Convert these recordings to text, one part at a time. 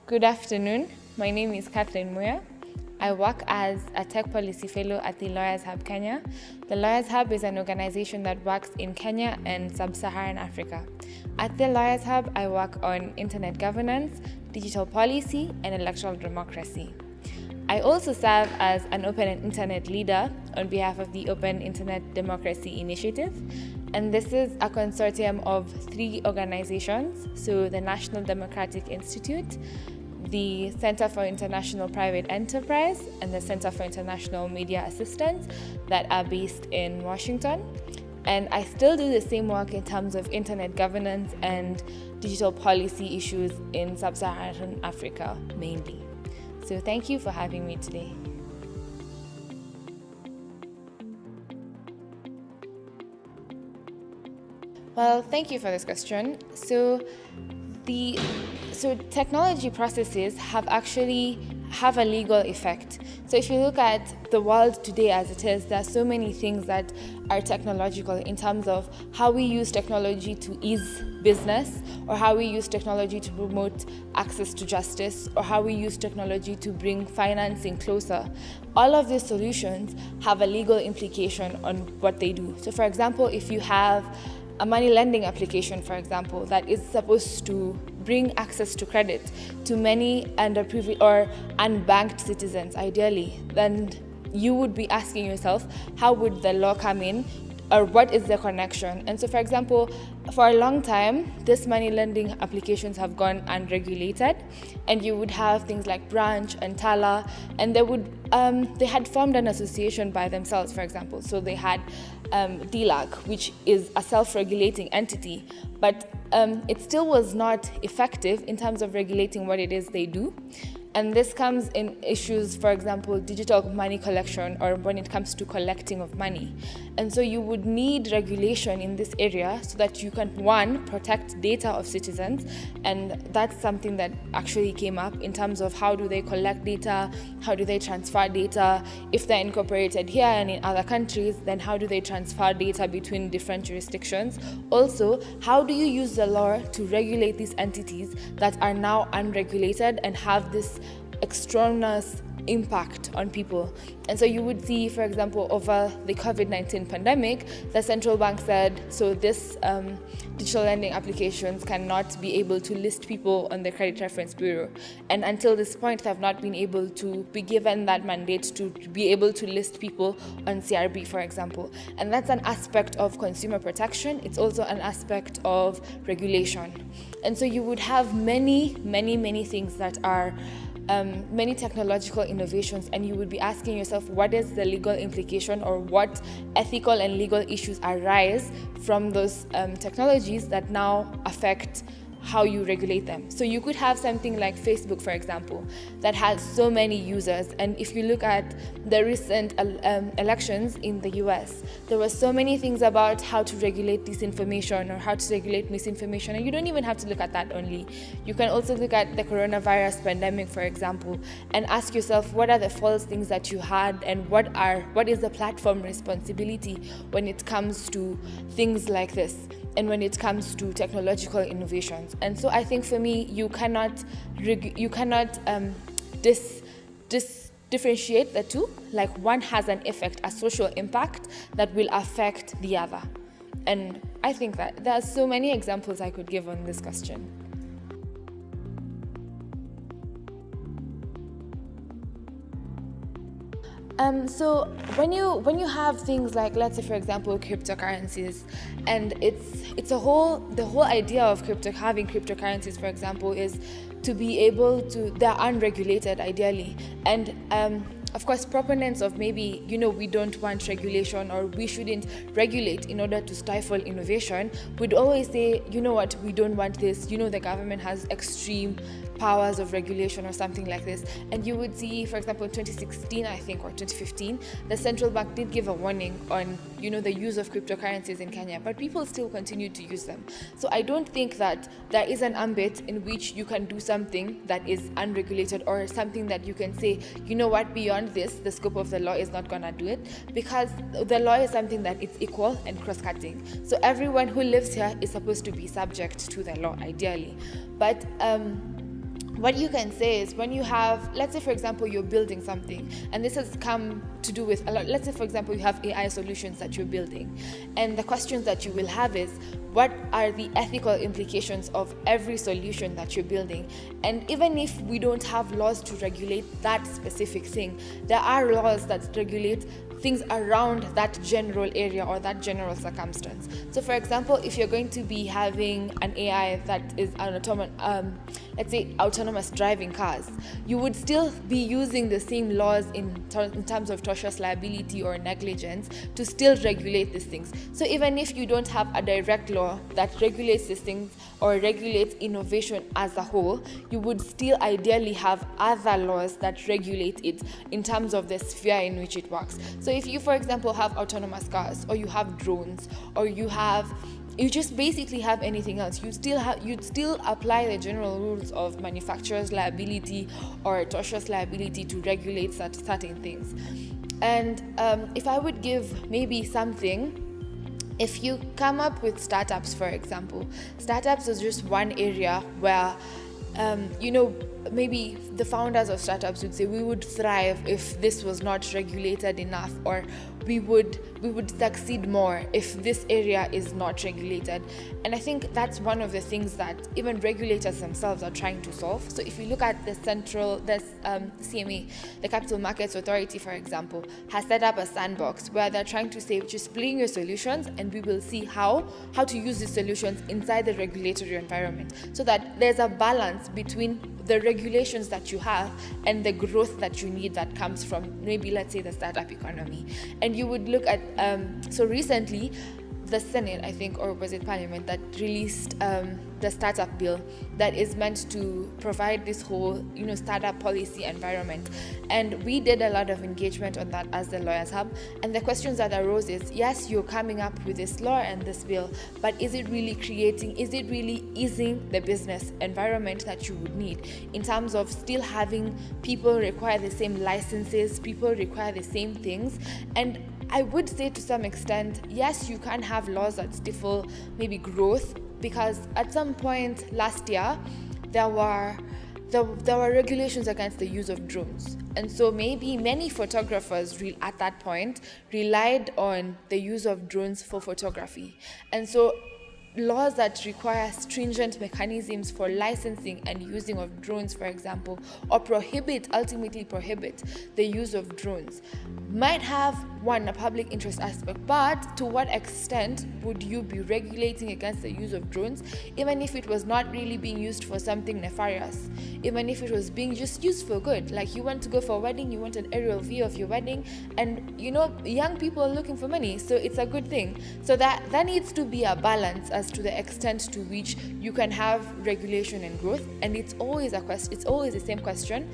Good afternoon. My name is Cate Muya. I work as a tech policy fellow at the Lawyers Hub Kenya. The Lawyers Hub is an organization that works in Kenya and sub-Saharan Africa. At the Lawyers Hub, I work on internet governance, digital policy, and electoral democracy. I also serve as an open internet leader on behalf of the Open Internet Democracy Initiative. And this is a consortium of 3 organizations, so the National Democratic Institute, the Center for International Private Enterprise, and the Center for International Media Assistance that are based in Washington. And I still do the same work in terms of internet governance and digital policy issues in sub-Saharan Africa mainly. So thank you for having me today. Well, thank you for this question. So technology processes have a legal effect. So if you look at the world today as it is, there are so many things that are technological in terms of how we use technology to ease business, or how we use technology to promote access to justice, or how we use technology to bring financing closer. All of these solutions have a legal implication on what they do. So for example, if you have a money lending application, for example, that is supposed to bring access to credit to many underprivileged or unbanked citizens, ideally, then you would be asking yourself, how would the law come in, or what is the connection? And so, for example, for a long time, this money lending applications have gone unregulated, and you would have things like Branch and Tala, and they had formed an association by themselves, for example. So they had DLAC, which is a self-regulating entity, but it still was not effective in terms of regulating what it is they do. And this comes in issues, for example, digital money collection, or when it comes to collecting of money. And so you would need regulation in this area so that you can, one, protect data of citizens. And that's something that actually came up in terms of how do they collect data, how do they transfer data. If they're incorporated here and in other countries, then how do they transfer data between different jurisdictions? Also, how do you use the law to regulate these entities that are now unregulated and have this extraneous impact on people? And so you would see, for example, over the COVID-19 pandemic, the central bank said, so this digital lending applications cannot be able to list people on the Credit Reference Bureau. And until this point, they have not been able to be given that mandate to be able to list people on CRB, for example. And that's an aspect of consumer protection. It's also an aspect of regulation. And so you would have many things that are many technological innovations, and you would be asking yourself, what is the legal implication, or what ethical and legal issues arise from those technologies that now affect how you regulate them. So you could have something like Facebook, for example, that has so many users. And if you look at the recent elections in the US, there were so many things about how to regulate disinformation or how to regulate misinformation. And you don't even have to look at that only. You can also look at the coronavirus pandemic, for example, and ask yourself, what are the false things that you had, and what is the platform responsibility when it comes to things like this, and when it comes to technological innovations. And so I think for me, you cannot differentiate the two. Like, one has an effect, a social impact that will affect the other. And I think that there are so many examples I could give on this question. So when you have things like, let's say, for example, cryptocurrencies, and the whole idea of having cryptocurrencies, for example, is to be able to, they're unregulated ideally, and of course, proponents of maybe, we don't want regulation, or we shouldn't regulate in order to stifle innovation, would always say, you know what, we don't want this. The government has extreme powers of regulation or something like this. And you would see, for example, in 2016, I think, or 2015, the central bank did give a warning on, the use of cryptocurrencies in Kenya, but people still continue to use them. So I don't think that there is an ambit in which you can do something that is unregulated, or something that you can say, beyond this, the scope of the law is not going to do it, because the law is something that is equal and cross-cutting. So everyone who lives here is supposed to be subject to the law, ideally. But what you can say is, when you have, let's say for example you're building something, and this has come to do with a lot, let's say for example you have AI solutions that you're building, and the questions that you will have is, what are the ethical implications of every solution that you're building? And even if we don't have laws to regulate that specific thing, there are laws that regulate things around that general area or that general circumstance. So for example, if you're going to be having an AI that is an let's say autonomous driving cars, you would still be using the same laws in terms of tortious liability or negligence to still regulate these things. So even if you don't have a direct law that regulates these things or regulates innovation as a whole, you would still ideally have other laws that regulate it in terms of the sphere in which it works. So if you, for example, have autonomous cars, or you have drones, or you just basically have anything else, you'd still apply the general rules of manufacturer's liability or tortious liability to regulate certain things. And if I would give maybe something, if you come up with startups, for example, startups is just one area where maybe the founders of startups would say, we would thrive if this was not regulated enough, or we would succeed more if this area is not regulated. And I think that's one of the things that even regulators themselves are trying to solve. So if you look at the CMA, the Capital Markets Authority, for example, has set up a sandbox where they're trying to say, just bring your solutions and we will see how to use these solutions inside the regulatory environment, so that there's a balance between the regulations that you have and the growth that you need that comes from maybe, let's say, the startup economy. And you would look at, so recently, the Senate, I think, or was it Parliament, that released the startup bill that is meant to provide this whole, startup policy environment. And we did a lot of engagement on that as the Lawyers Hub. And the questions that arose is, yes, you're coming up with this law and this bill, but is it really easing the business environment that you would need, in terms of still having people require the same licenses, people require the same things? And I would say to some extent, yes, you can have laws that stifle maybe growth, because at some point last year, there were regulations against the use of drones. And so maybe many photographers at that point relied on the use of drones for photography. And so laws that require stringent mechanisms for licensing and using of drones, for example, or ultimately prohibit the use of drones, might have a public interest aspect, but to what extent would you be regulating against the use of drones, even if it was not really being used for something nefarious, even if it was being just used for good? Like, you want to go for a wedding, you want an aerial view of your wedding, and young people are looking for money, so it's a good thing. So that needs to be a balance as to the extent to which you can have regulation and growth. And it's always the same question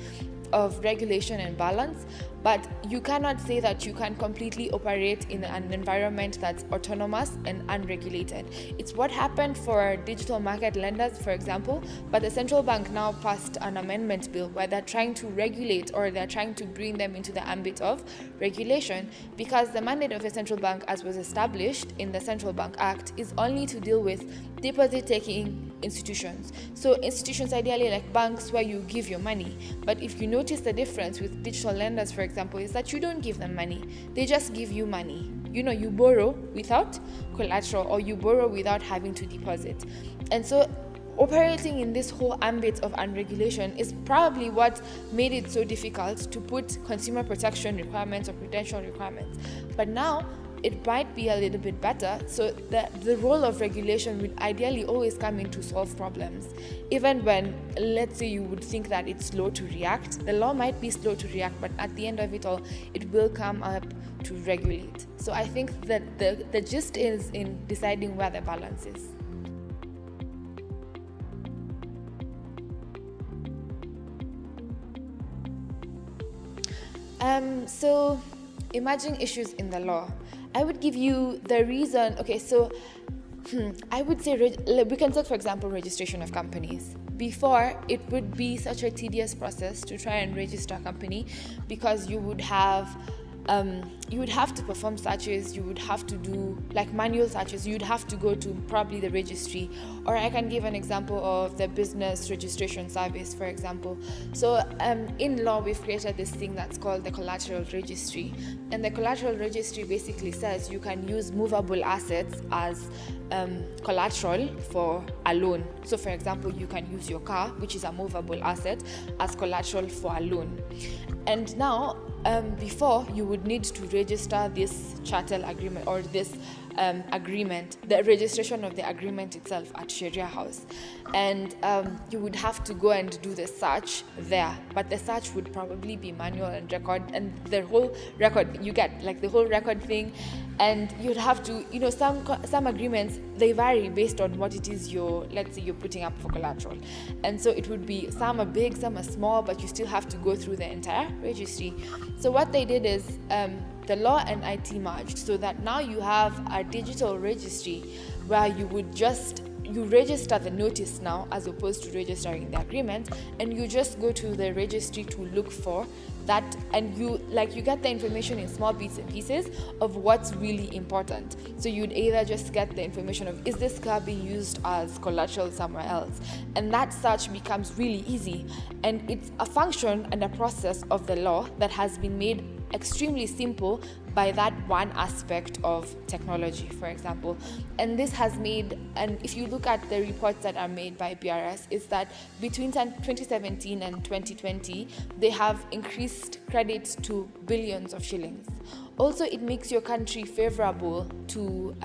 of regulation and balance, but you cannot say that you can completely operate in an environment that's autonomous and unregulated. It's what happened for digital market lenders, for example, but the central bank now passed an amendment bill where they're trying to regulate, or they're trying to bring them into the ambit of regulation, because the mandate of the central bank, as was established in the Central Bank Act, is only to deal with deposit-taking institutions. So institutions ideally like banks, where you give your money. But if you notice, the difference with digital lenders, for example, is that you don't give them money. They just give you money. You borrow without collateral, or you borrow without having to deposit. And so operating in this whole ambit of unregulation is probably what made it so difficult to put consumer protection requirements or prudential requirements. But now it might be a little bit better. So the role of regulation would ideally always come in to solve problems. Even when, let's say, you would think that it's slow to react, the law might be slow to react, but at the end of it all, it will come up to regulate. So I think that the gist is in deciding where the balance is. So emerging issues in the law. I would give you the reason. Okay, so I would say we can take, for example, registration of companies. Before, it would be such a tedious process to try and register a company, because you would have you would have to perform searches, you would have to do like manual searches, you'd have to go to probably the registry, or I can give an example of the business registration service, for example. So in law, we've created this thing that's called the collateral registry, and the collateral registry basically says you can use movable assets as collateral for a loan. So for example, you can use your car, which is a movable asset, as collateral for a loan. And now before, you would need to register this chattel agreement, or this agreement, the registration of the agreement itself at Sharia House, and you would have to go and do the search there, but the search would probably be manual and record, and the whole record, you get like the whole record thing, and you'd have to, some agreements, they vary based on what it is let's say you're putting up for collateral, and so it would be, some are big, some are small, but you still have to go through the entire registry. So what they did is the law and IT merged, so that now you have a digital registry where you register the notice now, as opposed to registering the agreement, and you just go to the registry to look for that, and you get the information in small bits and pieces of what's really important. So you'd either just get the information of, is this car being used as collateral somewhere else, and that search becomes really easy, and it's a function and a process of the law that has been made extremely simple by that one aspect of technology, for example. And this has made, and if you look at the reports that are made by BRS, is that between 2017 and 2020, they have increased credit to billions of shillings. Also, it makes your country favorable to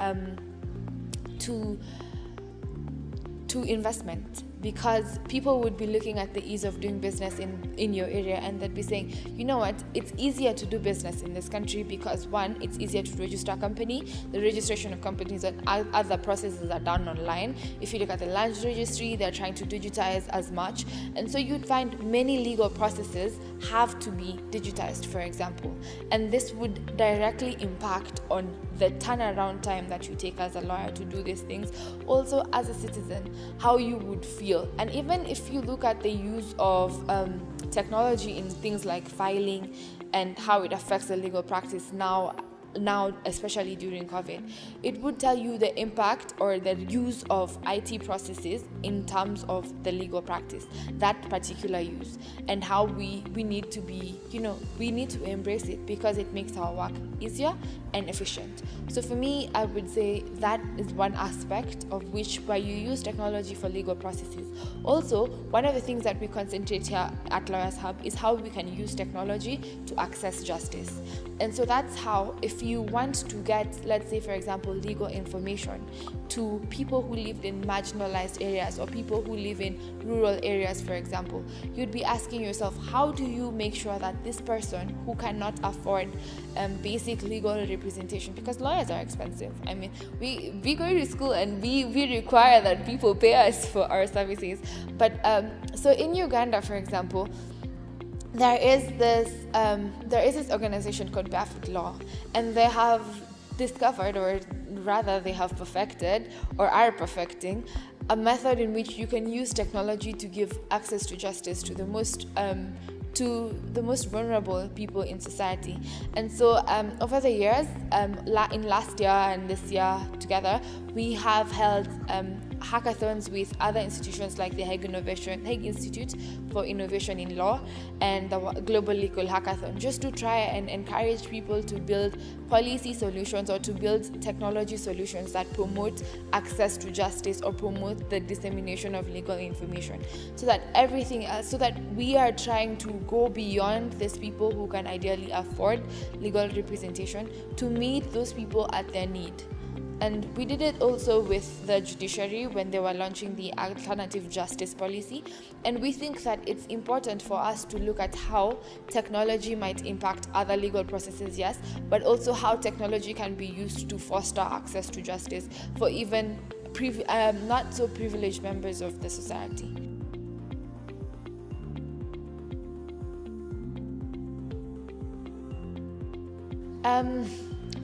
investment, because people would be looking at the ease of doing business in your area, and they'd be saying, you know what, it's easier to do business in this country because, one, it's easier to register a company. The registration of companies and other processes are done online. If you look at the land registry, they're trying to digitize as much, and so you'd find many legal processes have to be digitized, for example, and this would directly impact on the turnaround time that you take as a lawyer to do these things. Also, as a citizen, how you would feel. And even if you look at the use of technology in things like filing and how it affects the legal practice now, especially during COVID, it would tell you the impact or the use of IT processes in terms of the legal practice, that particular use, and how we need to be, we need to embrace it because it makes our work easier and efficient. So for me, I would say that is one aspect of which where you use technology for legal processes. Also, one of the things that we concentrate here at Lawyers Hub is how we can use technology to access justice. And so that's how, if you want to get, let's say, for example, legal information to people who lived in marginalized areas or people who live in rural areas, for example, you'd be asking yourself, how do you make sure that this person who cannot afford basic legal representation, because lawyers are expensive. I mean, we go to school and we require that people pay us for our services. But so in Uganda, for example, there is this organization called Barefoot Law, and they have discovered, or rather they have perfected or are perfecting, a method in which you can use technology to give access to justice to the most vulnerable people in society. And so over the years, in last year and this year together, we have held hackathons with other institutions like the Hague Institute for Innovation in Law and the Global Legal Hackathon, just to try and encourage people to build policy solutions or to build technology solutions that promote access to justice or promote the dissemination of legal information, so that we are trying to go beyond these people who can ideally afford legal representation to meet those people at their need. And we did it also with the judiciary when they were launching the alternative justice policy. And we think that it's important for us to look at how technology might impact other legal processes, yes, but also how technology can be used to foster access to justice for even not so privileged members of the society.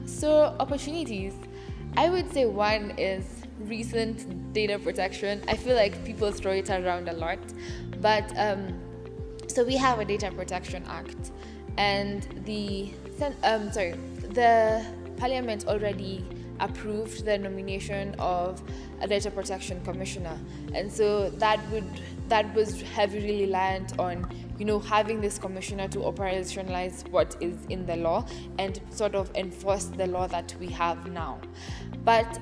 So opportunities. I would say one is recent data protection. I feel like people throw it around a lot, but so we have a Data Protection Act, and the Parliament already approved the nomination of a data protection commissioner, and so that was heavily reliant on having this commissioner to operationalize what is in the law and sort of enforce the law that we have now. But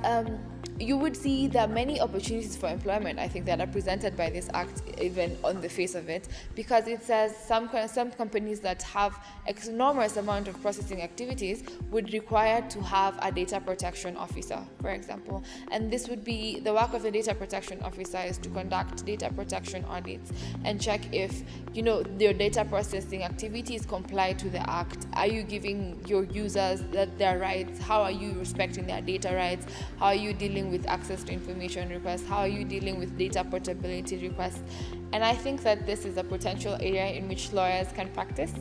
you would see there are many opportunities for employment, I think, that are presented by this act, even on the face of it, because it says some companies that have enormous amount of processing activities would require to have a data protection officer, for example. And this would be the work of the data protection officer is to conduct data protection audits and check if your data processing activities comply to the act. Are you giving your users their rights? How are you respecting their data rights? How are you dealing with access to information requests? How are you dealing with data portability requests? And I think that this is a potential area in which lawyers can practice.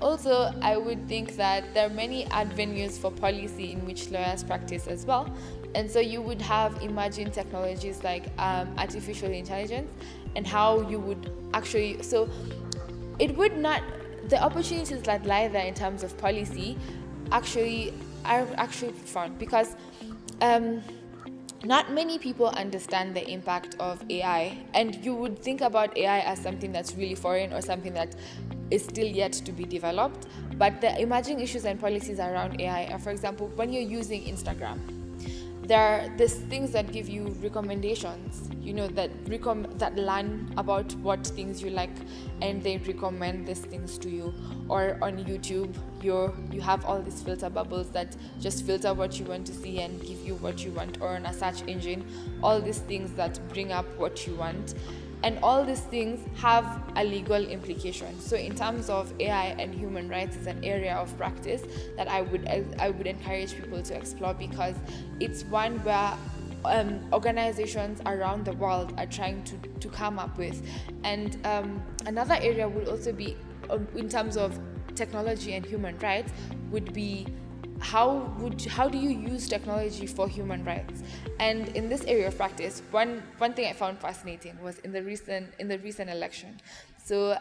Also, I would think that there are many avenues for policy in which lawyers practice as well. And so you would have emerging technologies like artificial intelligence, and how you would actually, so it would not, the opportunities that lie there in terms of policy are actually profound, because not many people understand the impact of AI, and you would think about AI as something that's really foreign or something that is still yet to be developed. But the emerging issues and policies around AI are, for example, when you're using Instagram, there are these things that give you recommendations, that learn about what things you like, and they recommend these things to you. Or on YouTube, you have all these filter bubbles that just filter what you want to see and give you what you want. Or on a search engine, all these things that bring up what you want. And all these things have a legal implication. So in terms of AI and human rights, is an area of practice that I would encourage people to explore, because it's one where organizations around the world are trying to come up with. And another area would also be, in terms of technology and human rights, would be how do you use technology for human rights? And in this area of practice, one thing I found fascinating was in the recent election. So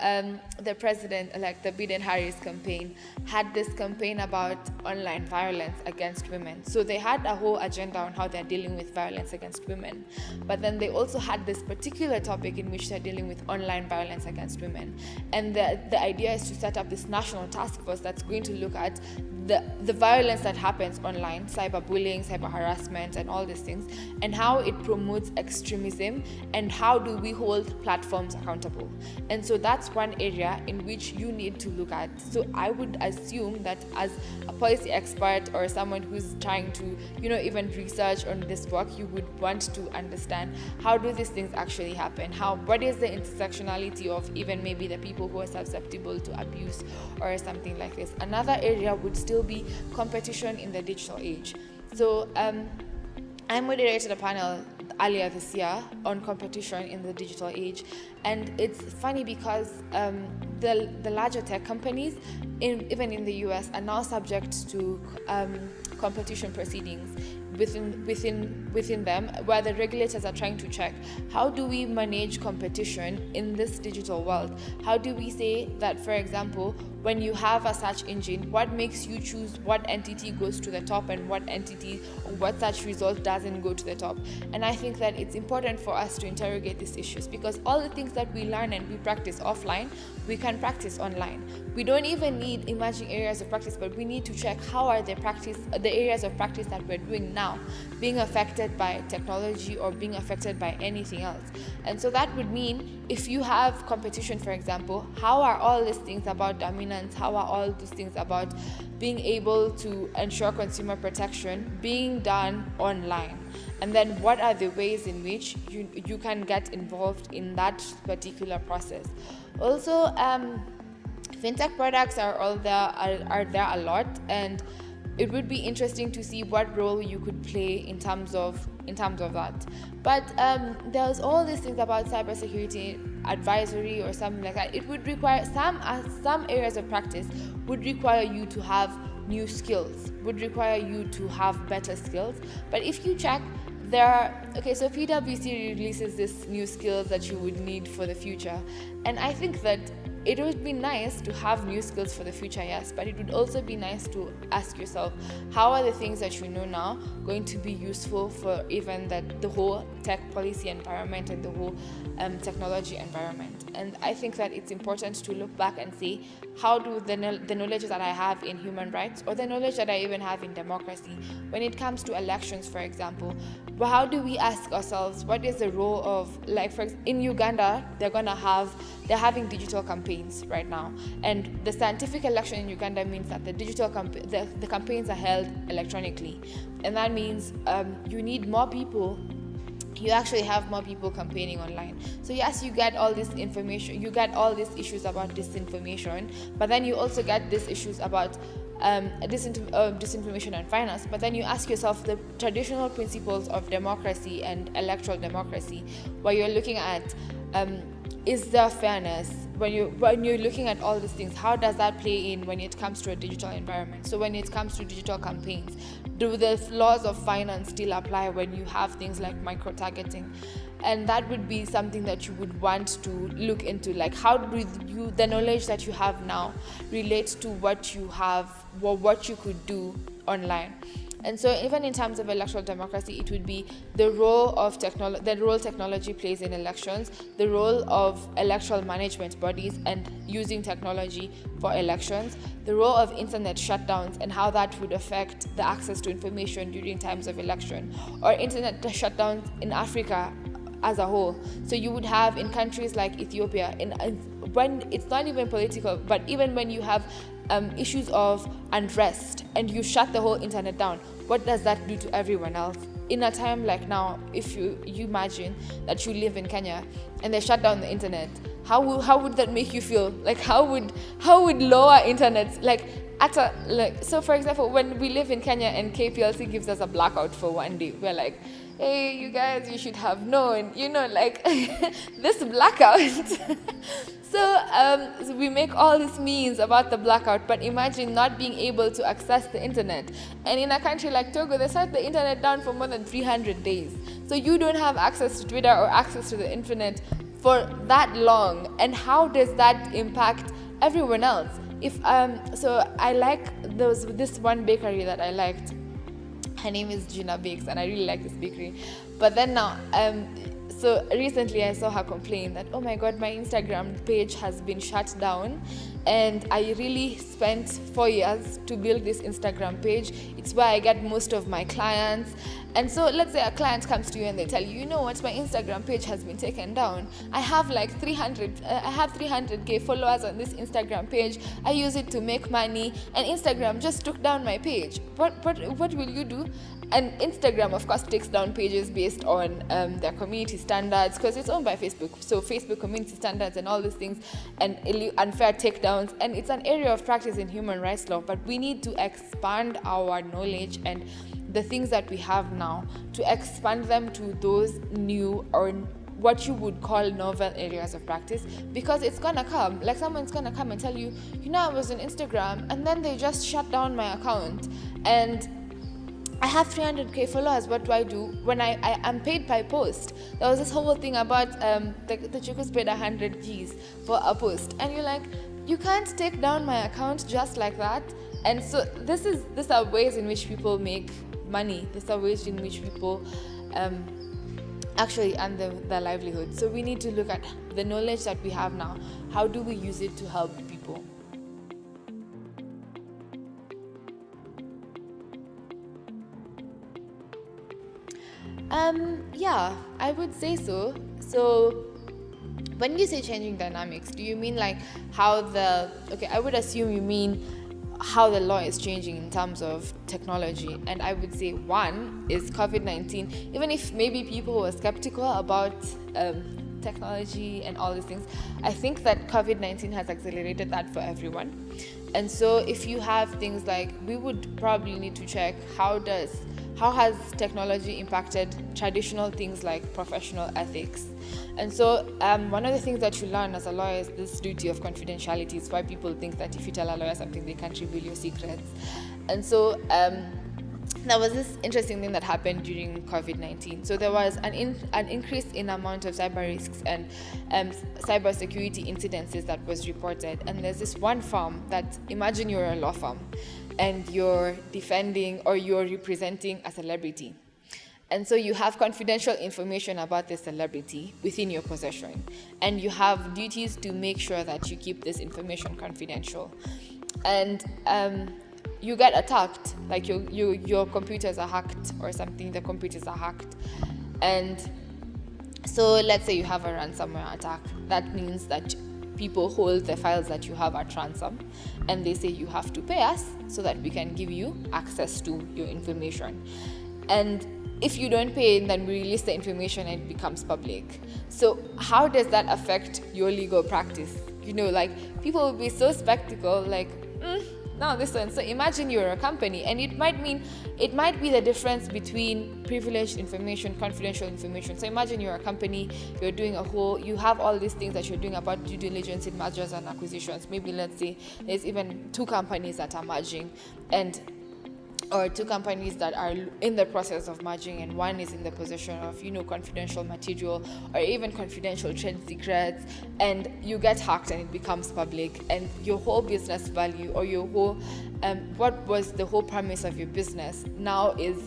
the president-elect, the Biden-Harris campaign, had this campaign about online violence against women. So they had a whole agenda on how they're dealing with violence against women. But then they also had this particular topic in which they're dealing with online violence against women. And the idea is to set up this national task force that's going to look at the violence that happens online, cyberbullying, cyber harassment, and all these things, and how it promotes extremism, and how do we hold platforms accountable. And so that's one area in which you need to look at. So I would assume that as a policy expert or someone who's trying to, even research on this work, you would want to understand how do these things actually happen? What is the intersectionality of even maybe the people who are susceptible to abuse or something like this? Another area would still be competition in the digital age. So I moderated a panel earlier this year on competition in the digital age, and it's funny because the larger tech companies, even in the US, are now subject to competition proceedings within them, where the regulators are trying to check how do we manage competition in this digital world. How do we say that, for example, when you have a search engine, what makes you choose what entity goes to the top and what search result doesn't go to the top? And I think that it's important for us to interrogate these issues, because all the things that we learn and we practice offline, we can practice online. We don't even need emerging areas of practice, but we need to check how are the areas of practice that we're doing now being affected by technology or being affected by anything else. And so that would mean, if you have competition, for example, how are all these things about dominance, how are all these things about being able to ensure consumer protection being done online? And then what are the ways in which you can get involved in that particular process? Also, fintech products are there a lot, and it would be interesting to see what role you could play in terms of that. But there's all these things about cybersecurity advisory or something like that. It would require some areas of practice would require you to have new skills, would require you to have better skills. But if you check, so PwC releases this new skills that you would need for the future, and I think that it would be nice to have new skills for the future, yes, but it would also be nice to ask yourself, how are the things that you know now going to be useful for even the whole tech policy environment and the whole technology environment? And I think that it's important to look back and say, how do the knowledge that I have in human rights, or the knowledge that I even have in democracy, when it comes to elections, for example, but how do we ask ourselves, what is the role of, like, in Uganda, they're having digital campaigns right now, and the scientific election in Uganda means that the digital the campaigns are held electronically, and that means you need more people. You actually have more people campaigning online. So yes, you get all this information, you get all these issues about disinformation, but then you also get these issues about disinformation and finance. But then you ask yourself the traditional principles of democracy and electoral democracy, where you're looking at is there fairness? When you're looking at all these things, how does that play in when it comes to a digital environment? So when it comes to digital campaigns, do the laws of finance still apply when you have things like micro-targeting? And that would be something that you would want to look into, like how do the knowledge that you have now relate to what you have, or what you could do online? And so even in terms of electoral democracy, it would be the role technology plays in elections, the role of electoral management bodies and using technology for elections, the role of internet shutdowns and how that would affect the access to information during times of election, or internet shutdowns in Africa as a whole. So you would have in countries like Ethiopia, when it's not even political, but even when you have issues of unrest and you shut the whole internet down, what does that do to everyone else? In a time like now, if you imagine that you live in Kenya and they shut down the internet, how would that make you feel? Like how would lower internet, so for example, when we live in Kenya and KPLC gives us a blackout for one day, we're like, hey, you guys, you should have known, this blackout. So we make all these memes about the blackout, but imagine not being able to access the internet. And in a country like Togo, they shut the internet down for more than 300 days. So you don't have access to Twitter or access to the internet for that long. And how does that impact everyone else? So I like this one bakery that I liked. Her name is Gina Bakes, and I really like this bakery. But then now, so recently I saw her complain that, oh my God, my Instagram page has been shut down, and I really spent 4 years to build this Instagram page. It's where I get most of my clients. And so let's say a client comes to you and they tell you, you know what, my Instagram page has been taken down. I have 300k followers on this Instagram page. I use it to make money, and Instagram just took down my page. What will you do? And Instagram, of course, takes down pages based on their community standards, because it's owned by Facebook. So Facebook community standards and all these things, and unfair takedowns. And it's an area of practice in human rights law, but we need to expand our knowledge and the things that we have now, to expand them to those new, or what you would call novel areas of practice, because it's gonna come. Like someone's gonna come and tell you, I was on Instagram and then they just shut down my account, and I have 300k followers. What do I do when I'm paid by post? There was this whole thing about the Chukus paid 100 Gs for a post, and you're like, you can't take down my account just like that. And so these are ways in which people make money. These are ways in which people actually earn their livelihood. So we need to look at the knowledge that we have now. How do we use it to help people? Yeah, I would say so. So when you say changing dynamics, do you mean like how I would assume you mean how the law is changing in terms of technology. And I would say one is COVID-19. Even if maybe people were skeptical about technology and all these things, I think that COVID-19 has accelerated that for everyone. And so if you have things like, we would probably need to check how has technology impacted traditional things like professional ethics. And so one of the things that you learn as a lawyer is this duty of confidentiality. It's why people think that if you tell a lawyer something, they can't reveal your secrets. And so there was this interesting thing that happened during COVID-19. So there was an increase in amount of cyber risks and cyber security incidences that was reported. And there's this one firm that, imagine you're a law firm and you're defending or you're representing a celebrity. And so you have confidential information about this celebrity within your possession. And you have duties to make sure that you keep this information confidential. And you get attacked, like your computers are hacked or something, the computers are hacked. And so let's say you have a ransomware attack. That means that people hold the files that you have at ransom, and they say you have to pay us so that we can give you access to your information. And if you don't pay, then we release the information and it becomes public. So how does that affect your legal practice? Like people will be so skeptical, like, no, this one. So imagine you're a company, and it might be the difference between privileged information, confidential information. So imagine you're a company, you're doing you have all these things that you're doing about due diligence in mergers and acquisitions. Maybe let's say there's even 2 companies that are merging, or 2 companies that are in the process of merging, and one is in the possession of, confidential material or even confidential trade secrets, and you get hacked and it becomes public, and your whole business value or your whole, what was the whole premise of your business now is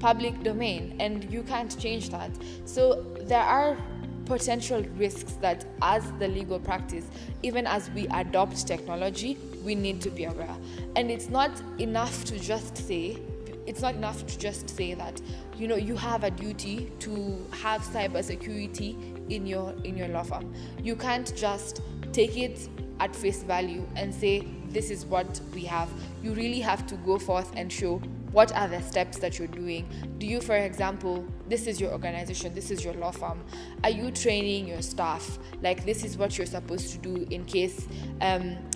public domain, and you can't change that. So there are potential risks that, as the legal practice, even as we adopt technology, we need to be aware. And it's not enough to just say that you have a duty to have cybersecurity in your law firm. You can't just take it at face value and say this is what we have. You really have to go forth and show what are the steps that you're doing. Do you, for example, this is your organization, this is your law firm, are you training your staff? Like, this is what you're supposed to do in case,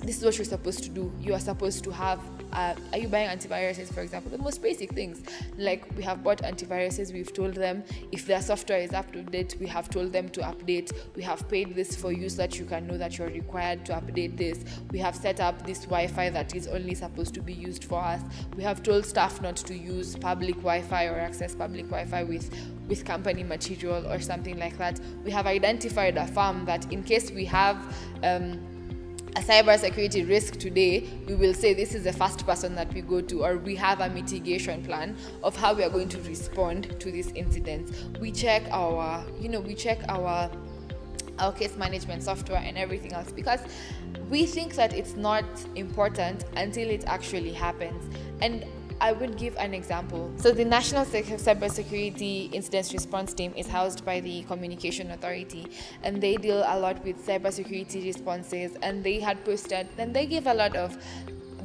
this is what you're supposed to do. You are supposed to have, are you buying antiviruses, for example? The most basic things. Like, we have bought antiviruses, we've told them if their software is up to date, we have told them to update. We have paid this for you so that you can know that you're required to update this. We have set up this Wi-Fi that is only supposed to be used for us. We have told staff not to use public Wi-Fi or access public Wi-Fi with company material or something like that. We have identified a firm that in case we have a cybersecurity risk today, we will say this is the first person that we go to, or we have a mitigation plan of how we are going to respond to these incidents. We check our case management software and everything else, because we think that it's not important until it actually happens. And I would give an example. So the National Cybersecurity Incident Response Team is housed by the Communication Authority, and they deal a lot with cybersecurity responses, and they had posted, and they give a lot of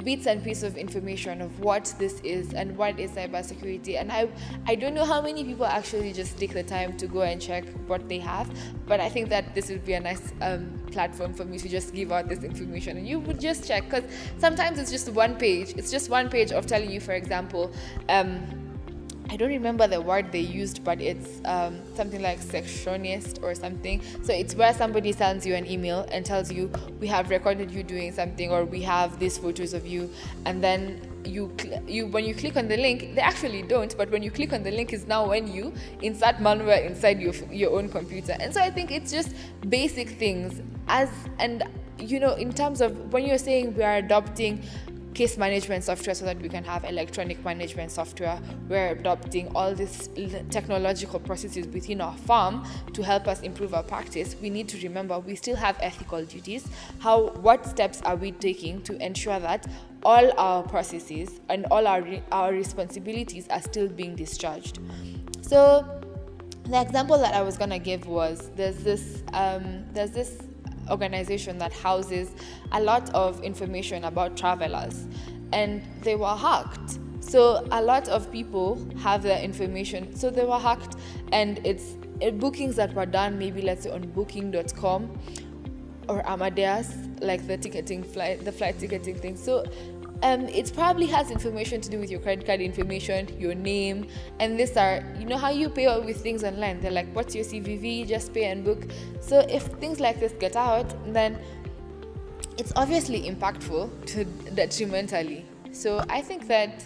bits and pieces of information of what this is and what is cybersecurity. And I don't know how many people actually just take the time to go and check what they have, but I think that this would be a nice platform for me to just give out this information, and you would just check, because sometimes it's just one page of telling you, for example, I don't remember the word they used, but it's something like sectionist or something. So it's where somebody sends you an email and tells you, we have recorded you doing something, or we have these photos of you, and then when you click on the link, they actually don't, but when you click on the link is now when you insert malware inside your own computer. And so I think it's just basic things, in terms of when you're saying we are adopting case management software so that we can have electronic management software, we're adopting all these technological processes within our firm to help us improve our practice. We need to remember we still have ethical duties. What steps are we taking to ensure that all our processes and all our responsibilities are still being discharged? So the example that I was gonna give was there's this organization that houses a lot of information about travelers, and they were hacked. So a lot of people have their information, so they were hacked, and it's bookings that were done, maybe let's say on booking.com or Amadeus, like the flight ticketing thing. So it probably has information to do with your credit card information, your name, and these are, how you pay with things online. They're like, what's your CVV? Just pay and book. So if things like this get out, then it's obviously impactful detrimentally. So I think that,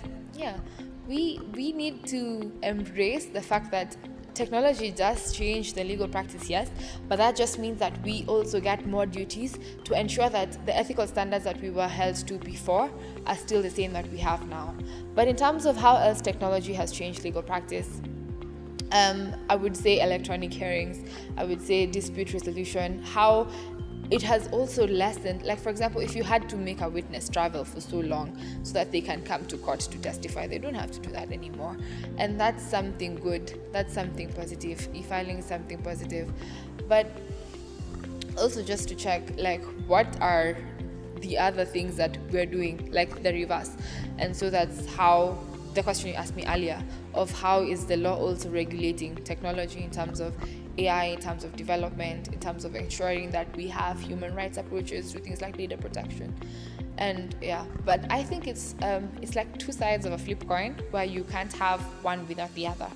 we need to embrace the fact that technology does change the legal practice, yes, but that just means that we also get more duties to ensure that the ethical standards that we were held to before are still the same that we have now. But in terms of how else technology has changed legal practice, I would say electronic hearings, I would say dispute resolution, how it has also lessened, like for example, if you had to make a witness travel for so long so that they can come to court to testify, they don't have to do that anymore. And that's something good, that's something positive. E-filing is something positive. But also just to check, like, what are the other things that we're doing, like the reverse. And so that's how the question you asked me earlier of how is the law also regulating technology in terms of AI, in terms of development, in terms of ensuring that we have human rights approaches to things like data protection. And yeah, but I think it's like two sides of a flip coin where you can't have one without the other,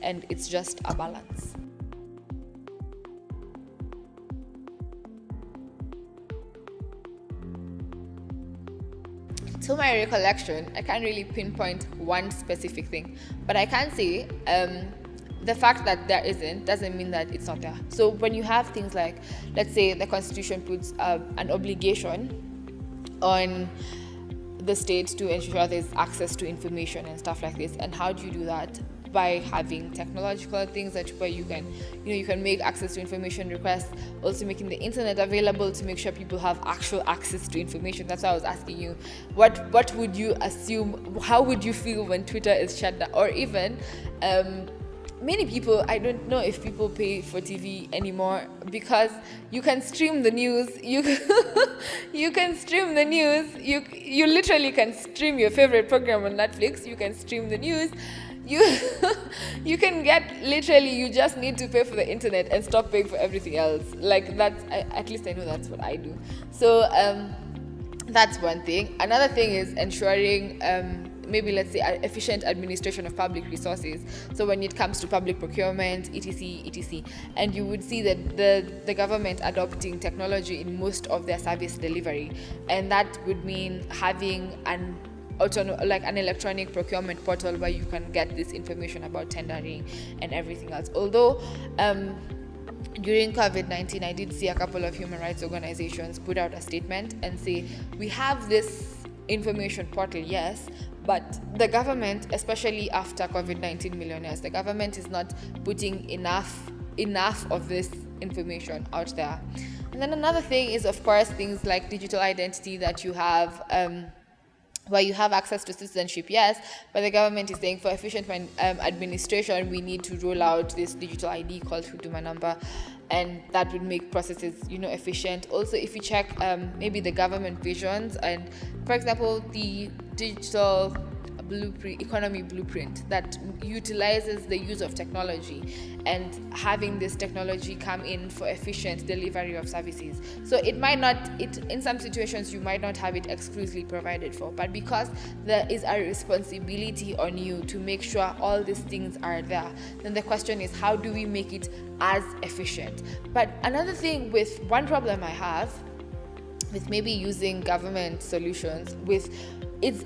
and it's just a balance. To my recollection, I can't really pinpoint one specific thing, but I can say the fact that there isn't doesn't mean that it's not there. So when you have things like, let's say the Constitution puts an obligation on the state to ensure there's access to information and stuff like this, and how do you do that? By having technological things that where you can make access to information requests, also making the internet available to make sure people have actual access to information. That's why I was asking you, what would you assume, how would you feel when Twitter is shut down? Or even many people, I don't know if people pay for TV anymore, because you can stream the news. You can stream the news. You literally can stream your favorite program on Netflix. You can stream the news. You can get, literally, you just need to pay for the internet and stop paying for everything else. Like that's, at least I know that's what I do. So that's one thing. Another thing is ensuring maybe, let's say, efficient administration of public resources. So when it comes to public procurement, etc., and you would see that the government adopting technology in most of their service delivery, and that would mean having an electronic procurement portal where you can get this information about tendering and everything else. Although during COVID-19, I did see a couple of human rights organizations put out a statement and say, we have this information portal, yes, but the government, especially after COVID-19 millionaires, the government is not putting enough of this information out there. And then another thing is, of course, things like digital identity, that you have where you have access to citizenship, yes, but the government is saying for efficient administration, we need to roll out this digital ID called Huduma number, and that would make processes, efficient. Also, if you check maybe the government visions, and for example, the digital economy blueprint that utilizes the use of technology and having this technology come in for efficient delivery of services. So it might not, in some situations you might not have it exclusively provided for, but because there is a responsibility on you to make sure all these things are there, then the question is, how do we make it as efficient? But another thing, with one problem I have with maybe using government solutions, it's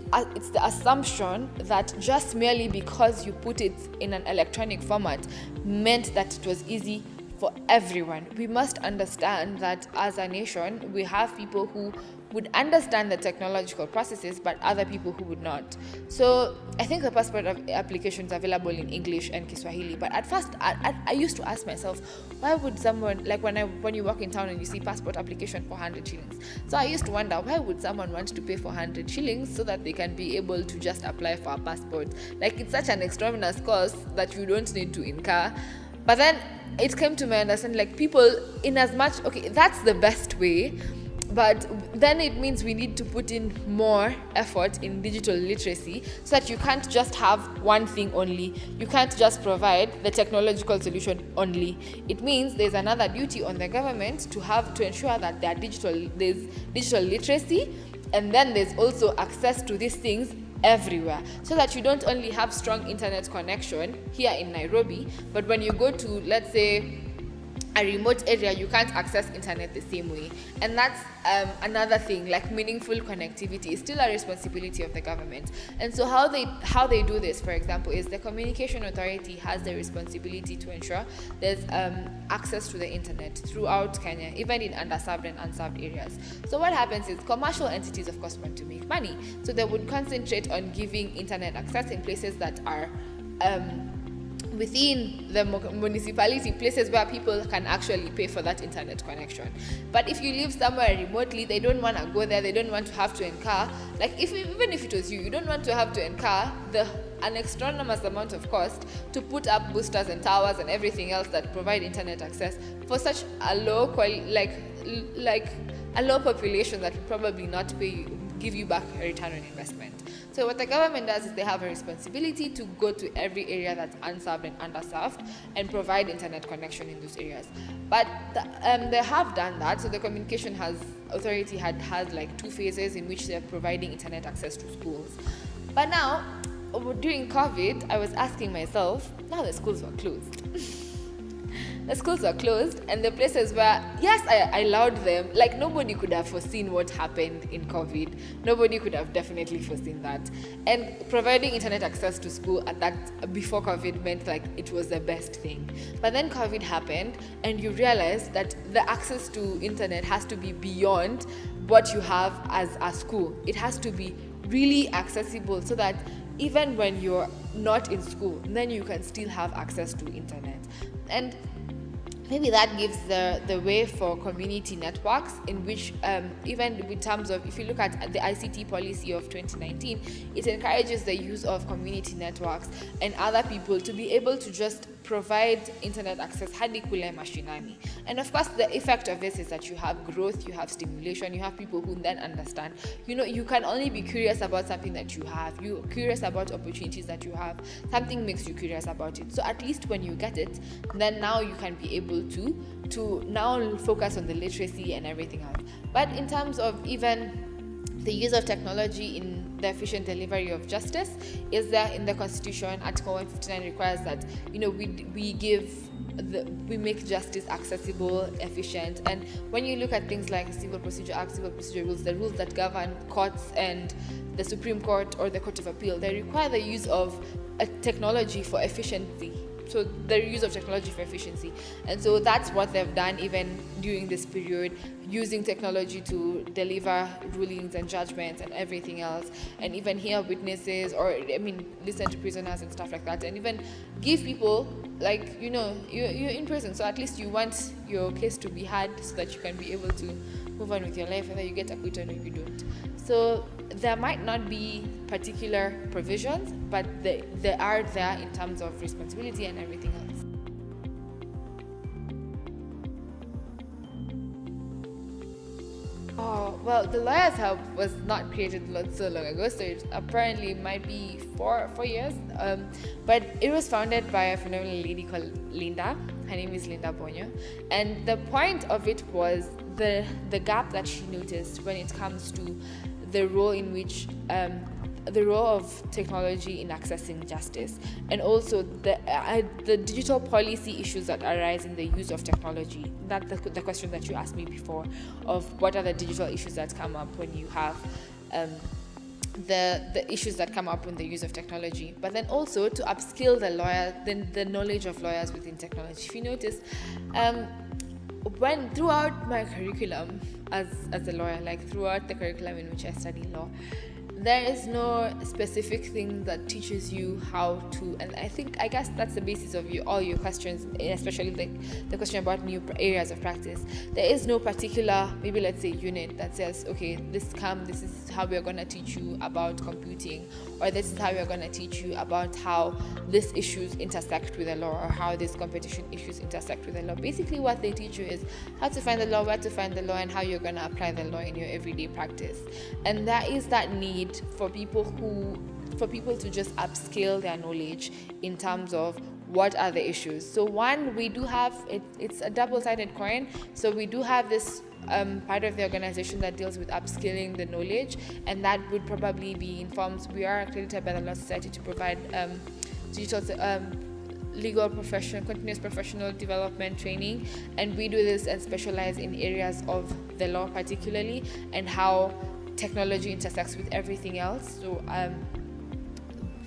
the assumption that just merely because you put it in an electronic format meant that it was easy for everyone. We must understand that as a nation, we have people who would understand the technological processes, but other people who would not. So I think the passport application is available in English and Kiswahili, but at first I used to ask myself, why would someone, like when you walk in town and you see passport application for 100 shillings, so I used to wonder, why would someone want to pay for 100 shillings so that they can be able to just apply for a passport? Like, it's such an extraordinary cost that you don't need to incur. But then it came to my understanding, like, people, in as much, okay, that's the best way, but then it means we need to put in more effort in digital literacy, so that you can't just have one thing only. You can't just provide the technological solution only. It means there's another duty on the government to ensure that there's digital literacy, and then there's also access to these things everywhere, so that you don't only have strong internet connection here in Nairobi, but when you go to, let's say, a remote area, you can't access internet the same way. And that's another thing, like meaningful connectivity is still a responsibility of the government. And so how they do this, for example, is the Communication Authority has the responsibility to ensure there's access to the internet throughout Kenya, even in underserved and unserved areas. So what happens is commercial entities, of course, want to make money. So they would concentrate on giving internet access in places that are within the municipality, places where people can actually pay for that internet connection. But if you live somewhere remotely, they don't want to go there, they don't want to have to incur, like even if it was you don't want to have to incur an extraneous amount of cost to put up boosters and towers and everything else that provide internet access for such a low a low population that will probably not give you back a return on investment. So what the government does is they have a responsibility to go to every area that's unserved and underserved and internet connection in those areas. But they have done that. So the Communication Authority has like 2 phases in which they're providing internet access to schools. But now, during COVID, I was asking myself, now the schools were closed. The schools were closed, and the places where, yes, I allowed them, like nobody could have foreseen what happened in COVID. Nobody could have definitely foreseen that. And providing internet access to school at that before COVID meant like it was the best thing. But then COVID happened, and you realize that the access to internet has to be beyond what you have as a school. It has to be really accessible so that even when you're not in school, then you can still have access to internet. And maybe that gives the way for community networks in which even in terms of, if you look at the ICT policy of 2019, it encourages the use of community networks and other people to be able to just provide internet access hadi kule mashinani. And of course, the effect of this is that you have growth, you have stimulation, you have people who then understand. You can only be curious about something that you have. You're curious about opportunities that you have. Something makes you curious about it. So at least when you get it, then now you can be able to now focus on the literacy and everything else. But in terms of even the use of technology in the efficient delivery of justice, is there in the Constitution. Article 159 requires that we make justice accessible, efficient. And when you look at things like Civil Procedure Act, Civil Procedure Rules, the rules that govern courts and the Supreme Court or the Court of Appeal, they require the use of technology for efficiency. So the use of technology for efficiency. And so that's what they've done even during this period, using technology to deliver rulings and judgments and everything else, and even hear witnesses or listen to prisoners and stuff like that, and even give people, like, you're in prison, so at least you want your case to be heard so that you can be able to move on with your life, whether you get acquitted or you don't. So there might not be particular provisions, but they are there in terms of responsibility and everything else. Oh, well, the Lawyers Hub was not created not so long ago, so it apparently might be four years. But it was founded by a phenomenal lady called Linda. Her name is Linda Bonyo. And the point of it was the gap that she noticed when it comes to the role in which the role of technology in accessing justice, and also the digital policy issues that arise in the use of technology. That's the question that you asked me before, of what are the digital issues that come up when you have the issues that come up in the use of technology, but then also to upskill the lawyer, the knowledge of lawyers within technology. If you notice, when throughout my curriculum as a lawyer, like throughout the curriculum in which I study law, there is no specific thing that teaches you how to, and I guess that's the basis of all your questions, especially the question about new areas of practice. There is no particular, maybe let's say, unit that says, okay, this is how we're going to teach you about computing, or this is how we're going to teach you about how these issues intersect with the law, or how these competition issues intersect with the law. Basically what they teach you is how to find the law, where to find the law, and how you're going to apply the law in your everyday practice. And there is that need for people to just upscale their knowledge in terms of what are the issues. So one, we do have it's a double-sided coin. So we do have this part of the organization that deals with upskilling the knowledge, and that would probably be informed. We are accredited by the Law Society to provide digital continuous professional development training, and we do this and specialize in areas of the law particularly, and how technology intersects with everything else. So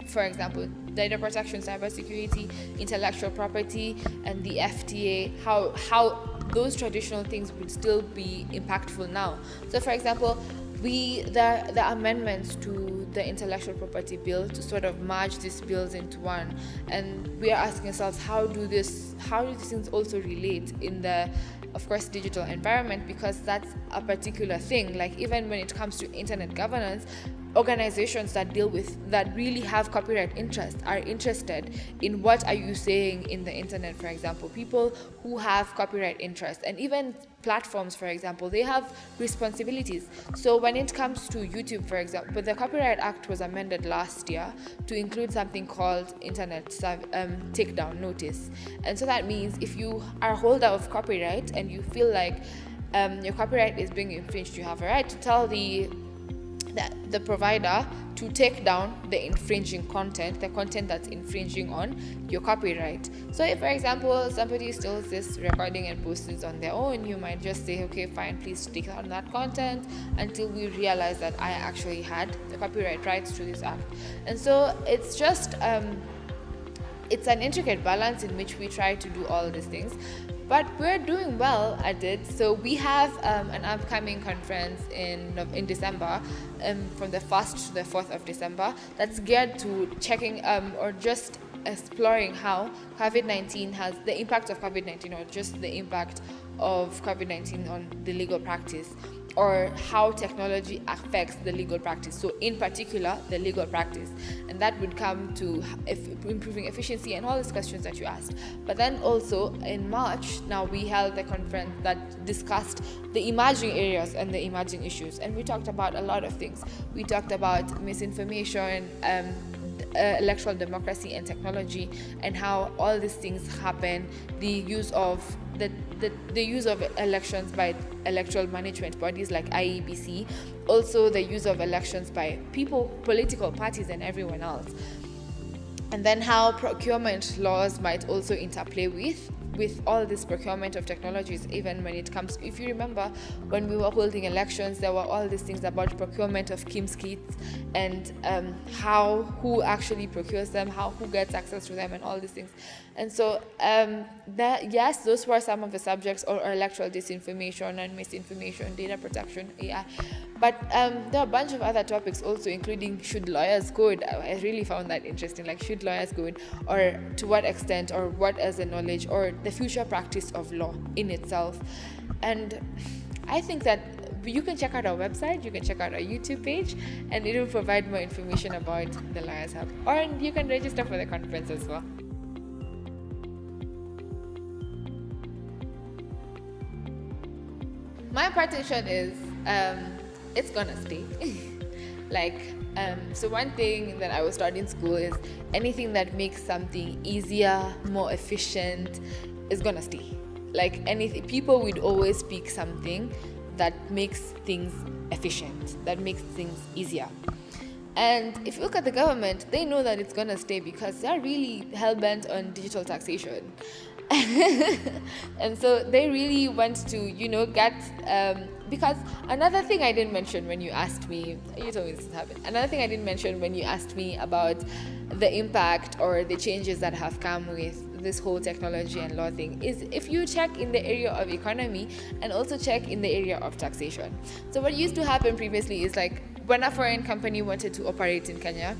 for example, data protection, cybersecurity, intellectual property, and the FTA, how those traditional things would still be impactful now. So for example, the amendments to the intellectual property bill to sort of merge these bills into one, and we are asking ourselves, how do these things also relate in the, of course, digital environment, because that's a particular thing. Like, even when it comes to internet governance, organizations that really have copyright interest are interested in what are you saying in the internet. For example, people who have copyright interest, and even platforms, for example, they have responsibilities. So when it comes to YouTube, for example, the Copyright Act was amended last year to include something called internet takedown notice. And so that means if you are a holder of copyright and you feel like your copyright is being infringed, you have a right to tell the provider to take down the infringing content, the content that's infringing on your copyright. So if, for example, somebody steals this recording and posts it on their own, you might just say, okay, fine, please take down that content until we realize that I actually had the copyright rights to this act. And so it's just it's an intricate balance in which we try to do all these things, but we're doing well at it. So we have an upcoming conference in December, from the 1st to the 4th of December, that's geared to checking or just exploring how COVID-19 has the impact of COVID-19, or just the impact of COVID-19 on the legal practice, or how technology affects the legal practice. So in particular, the legal practice. And that would come to improving efficiency and all these questions that you asked. But then also in March, now we held a conference that discussed the emerging areas and the emerging issues. And we talked about a lot of things. We talked about misinformation, electoral democracy and technology, and how all these things happen, the use of elections by electoral management bodies like IEBC, also the use of elections by people, political parties, and everyone else, and then how procurement laws might also interplay with all this procurement of technologies. Even when it comes, if you remember, when we were holding elections, there were all these things about procurement of KIMS kits, and who actually procures them, who gets access to them, and all these things. And so yes, those were some of the subjects, or electoral disinformation and misinformation, data protection, AI. But there are a bunch of other topics also, including should lawyers code. I really found that interesting, like should lawyers code, or to what extent, or what is the knowledge, or the future practice of law in itself. And I think that you can check out our website, you can check out our YouTube page, and it will provide more information about the Lawyers Hub. Or you can register for the conference as well. My partition is it's gonna stay. So one thing that I was taught in school is anything that makes something easier, more efficient, is gonna stay. Like anything, people would always pick something that makes things efficient, that makes things easier. And if you look at the government, they know that it's gonna stay because they're really hell-bent on digital taxation. And so they really want to, get, because another thing I didn't mention when you asked me, you told me this happened. Another thing I didn't mention when you asked me about the impact or the changes that have come with this whole technology and law thing is if you check in the area of economy and also check in the area of taxation. So what used to happen previously is like when a foreign company wanted to operate in Kenya,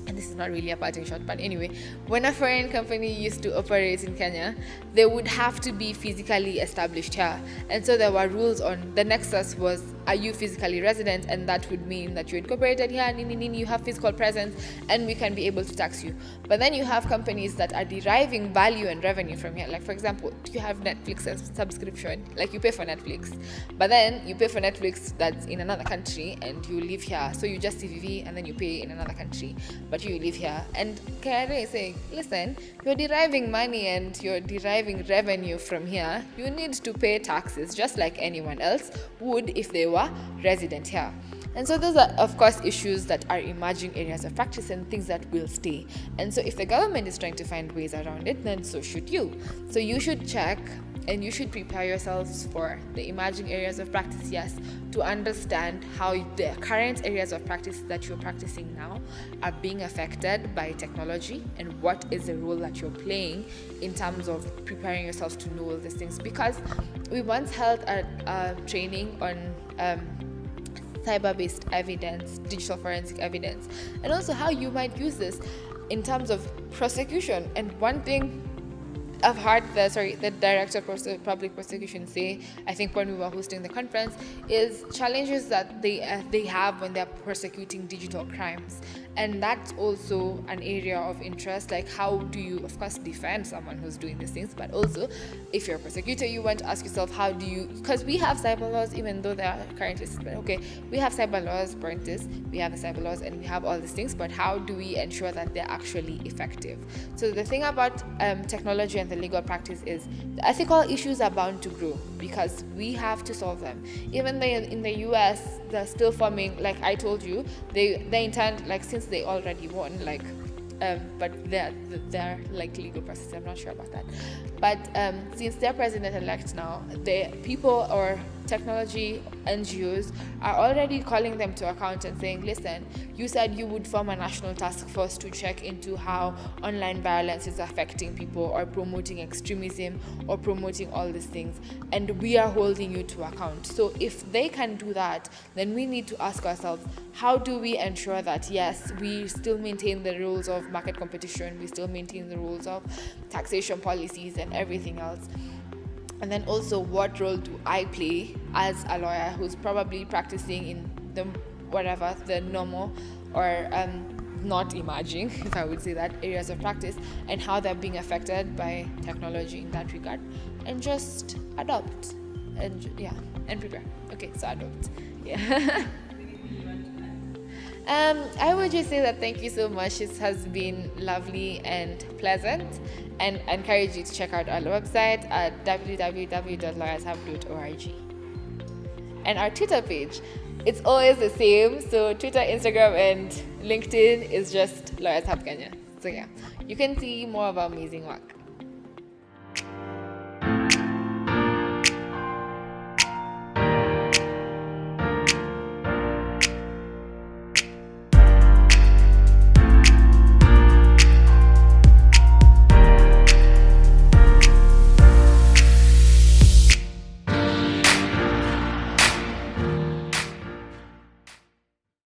and this is not really a parting shot, but anyway, when a foreign company used to operate in Kenya, they would have to be physically established here. And so there were rules on the Nexus was, are you physically resident? And that would mean that you're incorporated here, you have physical presence, and we can be able to tax you. But then you have companies that are deriving value and revenue from here. Like for example, you have Netflix subscription, like you pay for Netflix, but then you pay for Netflix that's in another country and you live here. So you just CVV and then you pay in another country, but you live here. And Cate is saying, listen, you're deriving money and you're deriving revenue from here. You need to pay taxes just like anyone else would if they were resident here. And so those are, of course, issues that are emerging areas of practice and things that will stay. And so if the government is trying to find ways around it, then so should you. So you should check and you should prepare yourselves for the emerging areas of practice, yes, to understand how the current areas of practice that you're practicing now are being affected by technology and what is the role that you're playing in terms of preparing yourselves to know all these things. Because we once held a training on cyber-based evidence, digital forensic evidence, and also how you might use this in terms of prosecution. And one thing I've heard the director of public prosecution say, I think when we were hosting the conference, is challenges that they have when they're prosecuting digital crimes. And that's also an area of interest. Like, how do you, of course, defend someone who's doing these things? But also, if you're a prosecutor, you want to ask yourself, how do you, because we have cyber laws, even though they are currently suspended. Okay, we have cyber laws, parenthesis, we have the cyber laws, and we have all these things, but how do we ensure that they're actually effective? So the thing about technology and the legal practice is the ethical issues are bound to grow because we have to solve them. Even in the US, they're still forming, like I told you, they intend, like, since they already won, like, but they're like legal process. I'm not sure about that. But since they're president-elect now, the people or technology NGOs are already calling them to account and saying, listen, you said you would form a national task force to check into how online violence is affecting people or promoting extremism or promoting all these things, and we are holding you to account. So if they can do that, then we need to ask ourselves, how do we ensure that, yes, we still maintain the rules of market competition, we still maintain the rules of taxation policies and everything else? And then also, what role do I play as a lawyer who's probably practicing in the normal or not emerging, if I would say that, areas of practice, and how they're being affected by technology in that regard? And just adopt and prepare. Okay, so adopt. Yeah. I would just say that thank you so much. It has been lovely and pleasant, and I encourage you to check out our website at www.lawyersHub.org. And our Twitter page, it's always the same. So Twitter, Instagram, and LinkedIn is just Lawyers Hub Kenya. So yeah, you can see more of our amazing work.